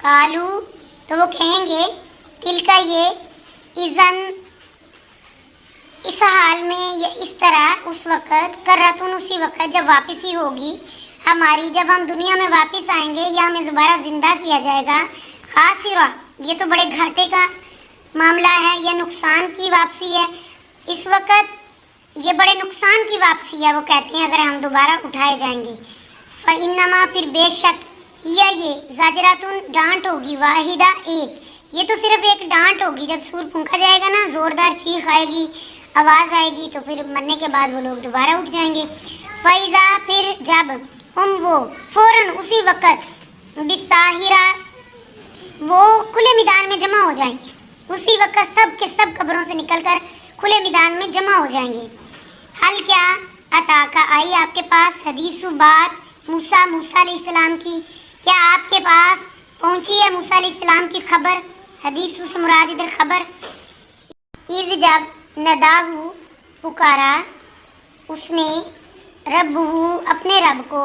कालू, तो वो कहेंगे तिलका ये इज़न, इस हाल में या इस तरह उस वक़्त करतुन, उसी वक़्त जब वापसी होगी हमारी, जब हम दुनिया में वापस आएंगे या हमें दोबारा ज़िंदा किया जाएगा। खासिरा, ये तो बड़े घाटे का मामला है या नुकसान की वापसी है। इस वक़्त ये बड़े नुकसान की वापसी है, वो कहते हैं अगर हम दोबारा उठाए जाएंगे। फ़इन्नमा, फिर बेशक, या ये ज़ाजरातुन, डांट होगी, वाहिदा, एक, ये तो सिर्फ एक डांट होगी। जब सूर फूंका जाएगा ना, ज़ोरदार चीख आएगी, आवाज़ आएगी, तो फिर मरने के बाद वो लोग दोबारा उठ जाएंगे। फ़ैज़ा, फिर जब, हम वो, फ़ौरन उसी वक़्त, बिसाहिरा, वो खुले मैदान में जमा हो जाएंगे। उसी वक़्त सब के सब कब्रों से निकलकर खुले मैदान में जमा हो जाएंगे। हल क्या, अता का, आई आपके पास, हदीसु बात, मूसा अलैहिस्सलाम की, क्या आपके पास पहुंची है मूसा अलैहिस्सलाम की खबर। हदीसु से मुराद इधर खबर। इज़, जब, नदाहू, पुकारा उसने, रब्बहू, अपने रब को,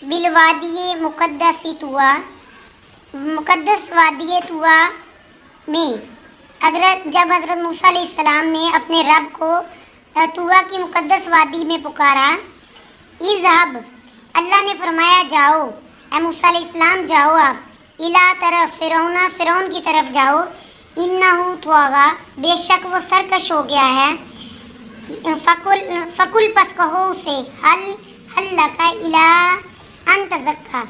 बिलवादिये मुक़द्दसी तुआ, मुक़द्दस वादिये तुआ में, जब हज़रत मूसा अलैहिस्सलाम ने अपने रब को तुआ की मुक़द्दस वादी में पुकारा। इज़हब, अल्लाह ने फरमाया जाओ, ए मूसा अलैहिस्सलाम जाओ आप, इला तरफ, फ़िरौना, फ़िरौन की तरफ जाओ, इन्नहु त्वागा, बेशक वो सरकश हो गया है। फ़कुल, पस कहो उसे, हल लका इला अन तज़क्का,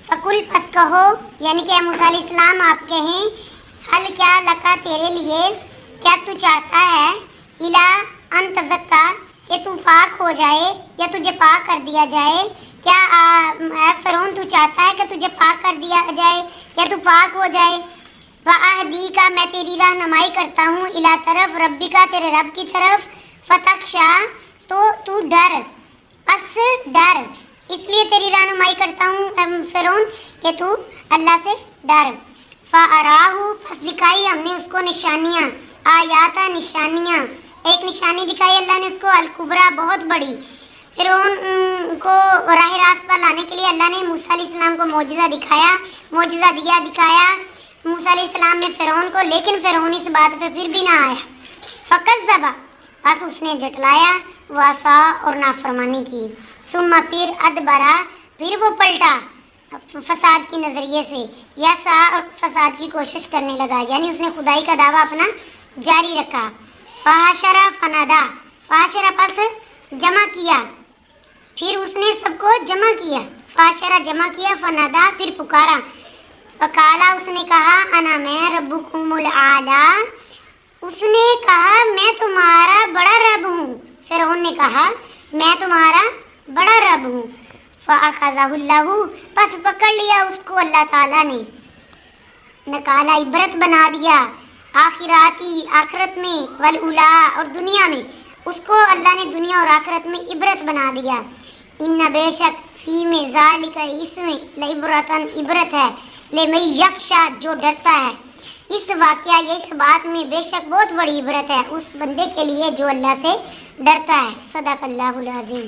फ़कुल, पस कहो, यानी कि मूसा अलैहिस्सलाम आप कहें, हल, क्या, लका, तेरे लिए, क्या तू चाहता है, इला अन तज़क्का, कि तू पाक हो जाए या तुझे पाक कर दिया जाए। क्या फ़िरौन तू चाहता है कि तुझे पाक कर दिया जाए या तू पाक हो जाए। वअहदी का, मैं तेरी रहनुमाई करता हूँ, इला तरफ, रब्बी का, तेरे रब की तरफ, फ़तख्शा, तो तू डर, बस डर, इसलिए तेरी रहनुमाई करता हूँ फ़िरौन कि तू अल्लाह से डर। फ़अराहू, बस दिखाई हमने उसको निशानियाँ, आयाता, निशानियाँ, एक निशानी दिखाई अल्लाह ने उसको, अल-कुबरा, बहुत बड़ी। फिर उनको राह रास्त पर लाने के लिए अल्लाह ने मूसा अलैहिस्सलाम को मौजिज़ा दिखाया, मौजिज़ा दिखाया मूसा अलैहिस्सलाम ने फ़िरौन को, लेकिन फ़िरौन इस बात पे फिर भी ना आया। फ़कज़्ज़बा, बस उसने जटलाया, वासा, और नाफरमानी की। सुम्मा, फिर अदबरा, फिर वो पलटा फसाद की नज़रिए से, यसा, और फसाद की कोशिश करने लगा, यानी उसने खुदाई का दावा अपना जारी रखा। फ़हशरा, फनादा, फ़हशरा, पस जमा किया, फिर उसने सबको जमा किया। फ़हशरा, जमा किया, फनादा, फिर पुकारा। वकाला, उसने कहा, अना, मैं, रब्बुकुमुल आला, उसने कहा मैं तुम्हारा बड़ा रब हूँ। फ़िरौन ने कहा मैं तुम्हारा बड़ा रब हूँ। फ़अख़ज़हुल्लाहु, बस पकड़ लिया उसको अल्लाह ताला ने, नकाला, इबरत बना दिया, आखिराती, आखिरत में, वल उला, और दुनिया में, उसको अल्लाह ने दुनिया और आखिरत में इबरत बना दिया। इन्ना, बेशक, फ़ी में, ज़ालिका, इसमें, लइब्रतन, इबरत है, ले मैं यख्शा, जो डरता है। इस वाक़या, ये इस बात में बेशक बहुत बड़ी इबरत है उस बंदे के लिए जो अल्लाह से डरता है। सदक़ल्लाहुल अज़ीम।